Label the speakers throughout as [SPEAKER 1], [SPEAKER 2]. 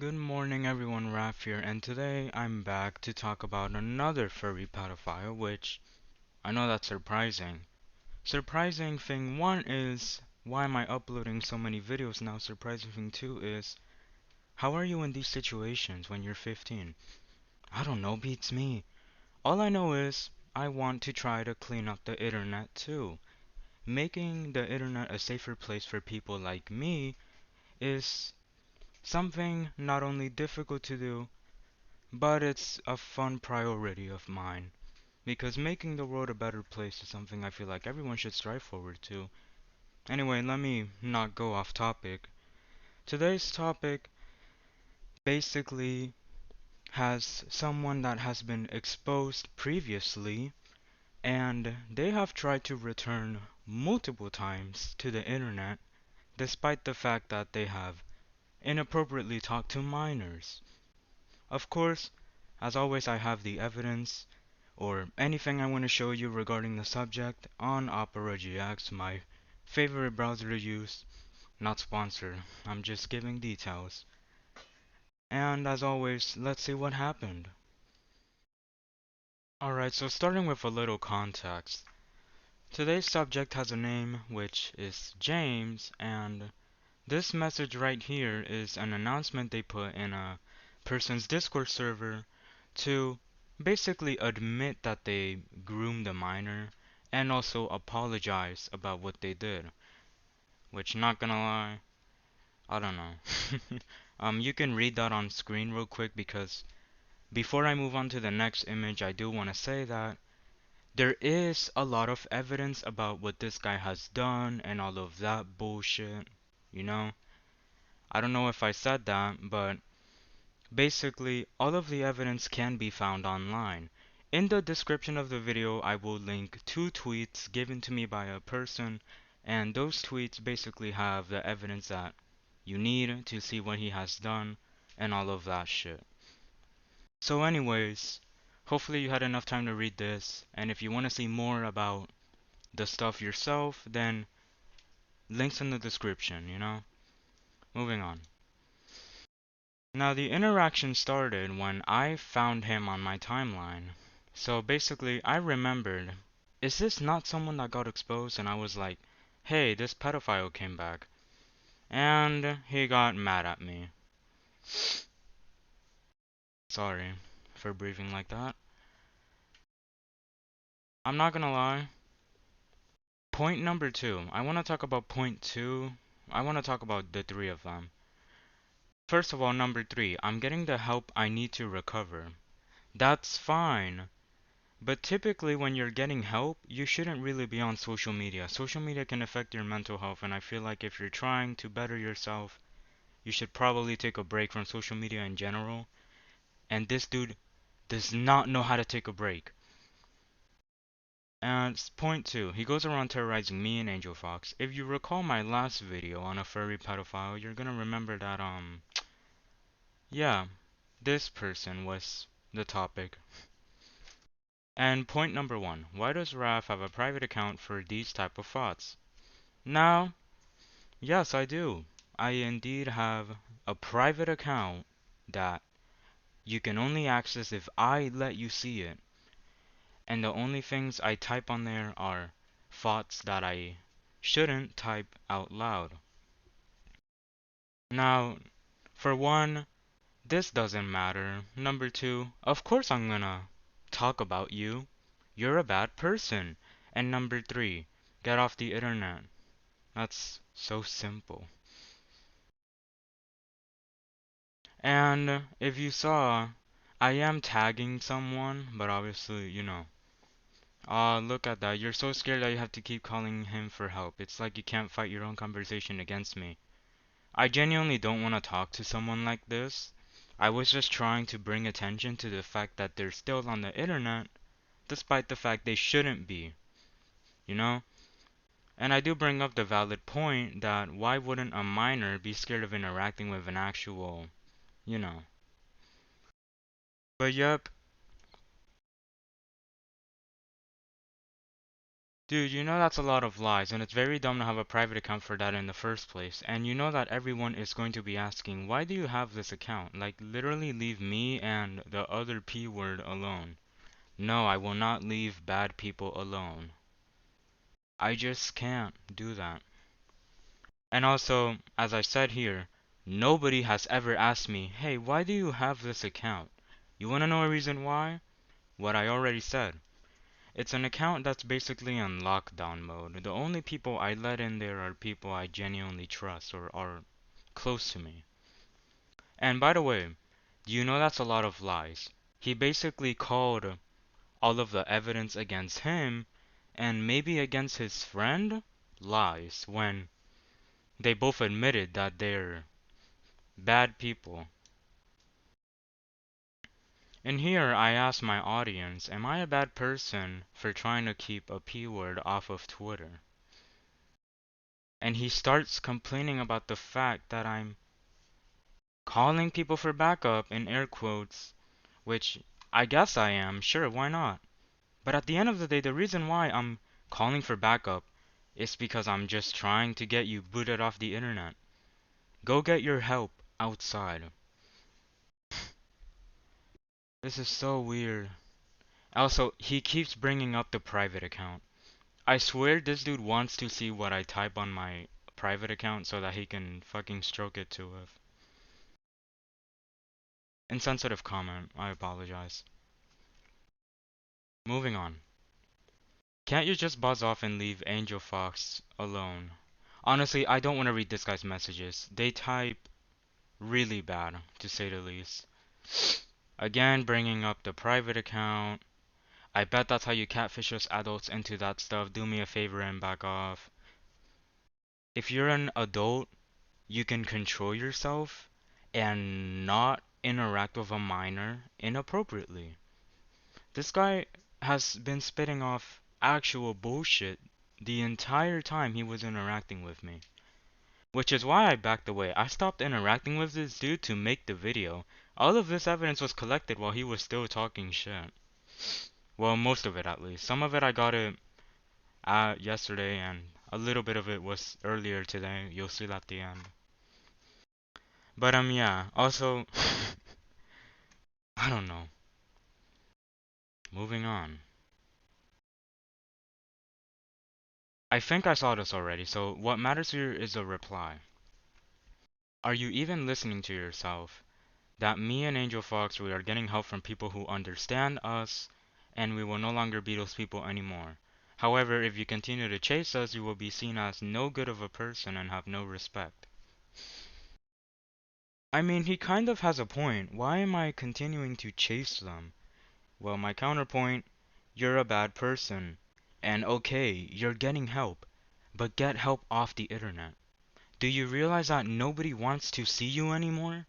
[SPEAKER 1] Good morning everyone, Raph here, and today I'm back to talk about another furry pedophile, which I know that's surprising. Surprising thing one is, why am I uploading so many videos now? Surprising thing two is, how are you in these situations when you're 15? I don't know, beats me. All I know is, I want to try to clean up the internet too. Making the internet a safer place for people like me is something not only difficult to do, but it's a fun priority of mine because making the world a better place is something I feel like everyone should strive forward to. Anyway, let me not go off topic. Today's topic basically has someone that has been exposed previously and they have tried to return multiple times to the internet despite the fact that they have inappropriately talked to minors. Of course, as always, I have the evidence or anything I want to show you regarding the subject on Opera GX, my favorite browser to use. Not sponsored, I'm just giving details. And as always, let's see what happened. Alright, so starting with a little context. Today's subject has a name which is James, and this message right here is an announcement they put in a person's Discord server to basically admit that they groomed a minor and also apologize about what they did. Which, not gonna lie, I don't know. You can read that on screen real quick because before I move on to the next image, I do want to say that there is a lot of evidence about what this guy has done and all of that bullshit, you know? I don't know if I said that, but basically, all of the evidence can be found online. In the description of the video, I will link two tweets given to me by a person, and those tweets basically have the evidence that you need to see what he has done and all of that shit. So anyways, hopefully you had enough time to read this, and if you want to see more about the stuff yourself, then links in the description, you know? Moving on. Now, the interaction started when I found him on my timeline. So basically, I remembered, is this not someone that got exposed? And I was like, hey, this pedophile came back. And he got mad at me. Sorry for breathing like that. I'm not gonna lie. Point number two. I want to talk about point two. I want to talk about the three of them. First of all, number three, I'm getting the help I need to recover. That's fine. But typically, when you're getting help, you shouldn't really be on social media. Social media can affect your mental health, and I feel like if you're trying to better yourself, you should probably take a break from social media in general. And this dude does not know how to take a break. And point two, he goes around terrorizing me and Angel Fox. If you recall my last video on a furry pedophile, you're gonna remember that, yeah, this person was the topic. And point number one, why does Raph have a private account for these type of thoughts? Now, yes, I do. I indeed have a private account that you can only access if I let you see it. And the only things I type on there are thoughts that I shouldn't type out loud. Now, for one, this doesn't matter. Number two, of course I'm gonna talk about you. You're a bad person. And number three, get off the internet. That's so simple. And if you saw, I am tagging someone, but obviously, you know. Look at that. You're so scared that you have to keep calling him for help. It's like you can't fight your own conversation against me. I genuinely don't want to talk to someone like this. I was just trying to bring attention to the fact that they're still on the internet, despite the fact they shouldn't be, you know? And I do bring up the valid point that why wouldn't a minor be scared of interacting with an actual, you know? But yep, Dude, you know that's a lot of lies, and it's very dumb to have a private account for that in the first place. And you know that everyone is going to be asking, why do you have this account? Like, literally leave me and the other P word alone. No, I will not leave bad people alone. I just can't do that. And also, as I said here, nobody has ever asked me, hey, why do you have this account? You wanna know a reason why? What I already said. It's an account that's basically in lockdown mode. The only people I let in there are people I genuinely trust or are close to me. And by the way, you know that's a lot of lies. He basically called all of the evidence against him and maybe against his friend lies when they both admitted that they're bad people. And here I ask my audience, am I a bad person for trying to keep a P word off of Twitter? And he starts complaining about the fact that I'm calling people for backup in air quotes, which I guess I am, sure, why not? But at the end of the day, the reason why I'm calling for backup is because I'm just trying to get you booted off the internet. Go get your help outside. This is so weird. Also, he keeps bringing up the private account. I swear this dude wants to see what I type on my private account so that he can fucking stroke it to it. Insensitive comment. I apologize. Moving on. Can't you just buzz off and leave Angel Fox alone? Honestly, I don't want to read this guy's messages. They type really bad, to say the least. Again, bringing up the private account. I bet that's how you catfish us adults into that stuff. Do me a favor and back off. If you're an adult, you can control yourself and not interact with a minor inappropriately. This guy has been spitting off actual bullshit the entire time he was interacting with me. Which is why I backed away. I stopped interacting with this dude to make the video. All of this evidence was collected while he was still talking shit. Well, most of it at least. Some of it I got it yesterday, and a little bit of it was earlier today. You'll see that at the end. But yeah. Also, I don't know. Moving on. I think I saw this already, so what matters here is a reply. Are you even listening to yourself? That me and Angel Fox, we are getting help from people who understand us, and we will no longer be those people anymore. However, if you continue to chase us, you will be seen as no good of a person and have no respect. I mean, he kind of has a point. Why am I continuing to chase them? Well, my counterpoint, you're a bad person. And okay, you're getting help, but get help off the internet. Do you realize that nobody wants to see you anymore?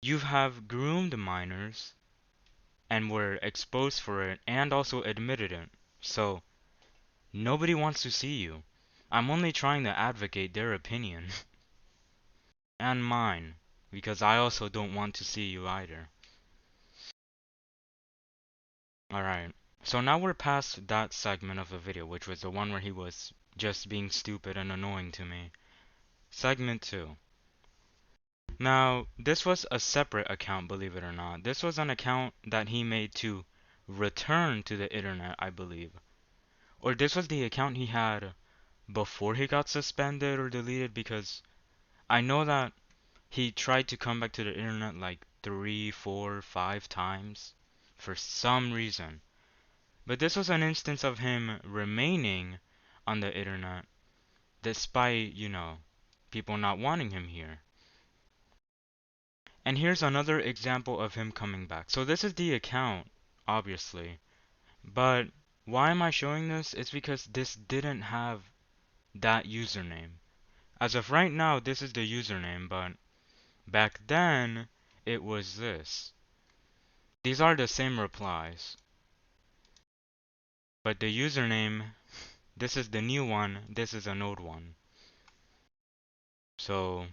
[SPEAKER 1] You have groomed minors and were exposed for it and also admitted it. So, nobody wants to see you. I'm only trying to advocate their opinion and mine because I also don't want to see you either. Alright, so now we're past that segment of the video, which was the one where he was just being stupid and annoying to me. Segment 2. Now, this was a separate account, believe it or not. This was an account that he made to return to the internet, I believe. Or this was the account he had before he got suspended or deleted, because I know that he tried to come back to the internet like 3, 4, 5 times for some reason. But this was an instance of him remaining on the internet despite, people not wanting him here. And here's another example of him coming back. So this is the account, obviously. But why am I showing this? It's because this didn't have that username. As of right now, this is the username, but back then, it was this. These are the same replies. But the username, this is the new one, this is an old one. So,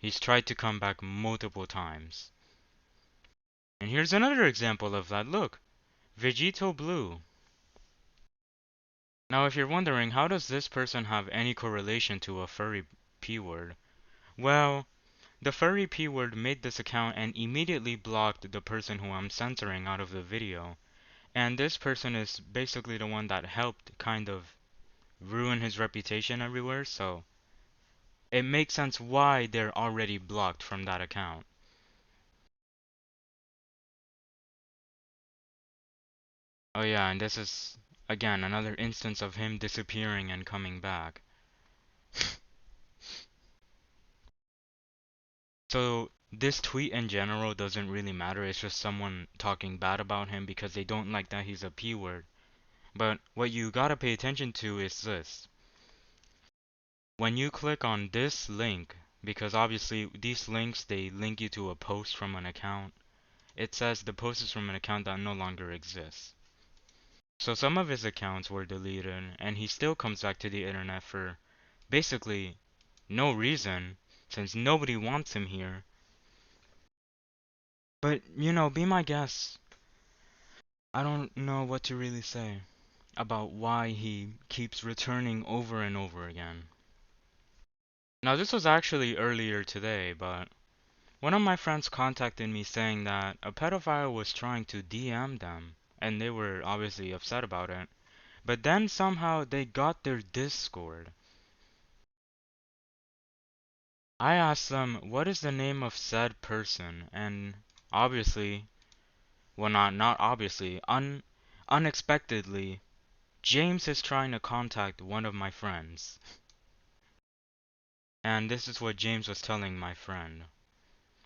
[SPEAKER 1] he's tried to come back multiple times. And here's another example of that. Look, Vegito Blue. Now, if you're wondering, how does this person have any correlation to a furry p-word? Well, the furry p-word made this account and immediately blocked the person who I'm censoring out of the video. And this person is basically the one that helped kind of ruin his reputation everywhere, so it makes sense why they're already blocked from that account. Oh yeah, and this is again another instance of him disappearing and coming back. So this tweet in general doesn't really matter, it's just someone talking bad about him because they don't like that he's a P word. But what you gotta pay attention to is this. When you click on this link, because obviously these links they link you to a post from an account, it says the post is from an account that no longer exists. So some of his accounts were deleted, and he still comes back to the internet for basically no reason, since nobody wants him here. But, be my guest. I don't know what to really say about why he keeps returning over and over again. Now, this was actually earlier today, but one of my friends contacted me saying that a pedophile was trying to DM them, and they were obviously upset about it. But then somehow they got their Discord. I asked them, what is the name of said person? And obviously, well, not obviously, unexpectedly, James is trying to contact one of my friends. And this is what James was telling my friend.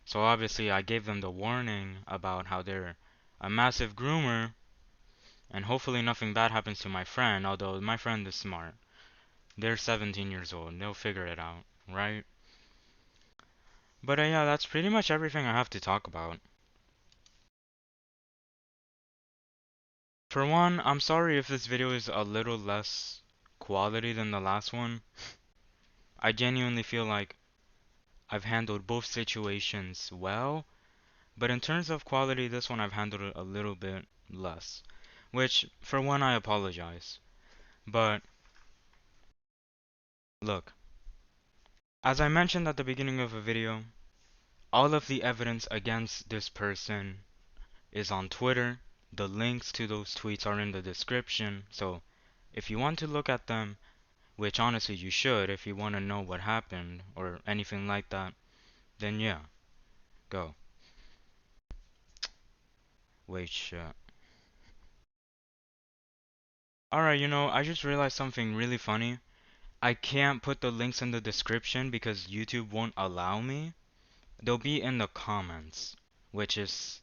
[SPEAKER 1] So obviously I gave them the warning about how they're a massive groomer, and hopefully nothing bad happens to my friend, although my friend is smart. They're 17 years old, they'll figure it out, right? But yeah, that's pretty much everything I have to talk about. For one, I'm sorry if this video is a little less quality than the last one. I genuinely feel like I've handled both situations well, but in terms of quality, this one I've handled it a little bit less. Which, for one, I apologize. But, look, as I mentioned at the beginning of the video, all of the evidence against this person is on Twitter. The links to those tweets are in the description, so if you want to look at them, which honestly you should if you want to know what happened or anything like that, then yeah, go. Wait, shit. Alright, I just realized something really funny. I can't put the links in the description because YouTube won't allow me. They'll be in the comments, which is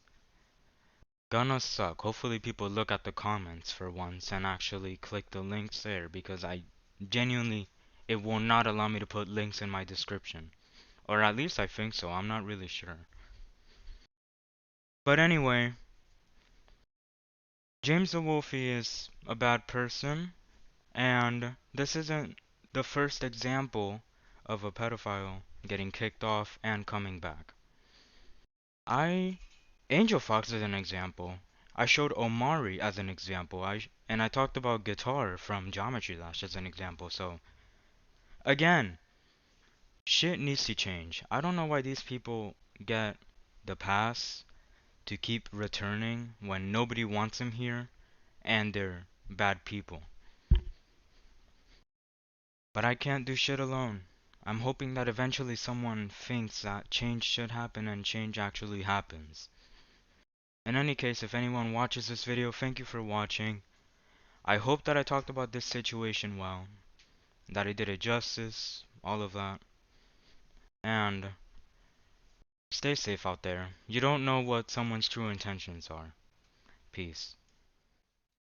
[SPEAKER 1] gonna suck. Hopefully people look at the comments for once and actually click the links there because I genuinely, it will not allow me to put links in my description. Or at least I think so, I'm not really sure. But anyway, James the Wolfie is a bad person, and this isn't the first example of a pedophile getting kicked off and coming back. I Angel Fox is an example. I showed Omari as an example. And I talked about Guitar from Geometry Dash as an example. So again, shit needs to change. I don't know why these people get the pass to keep returning when nobody wants them here and they're bad people. But I can't do shit alone. I'm hoping that eventually someone thinks that change should happen and change actually happens. In any case, if anyone watches this video, thank you for watching. I hope that I talked about this situation well, that I did it justice, all of that. And stay safe out there. You don't know what someone's true intentions are. Peace.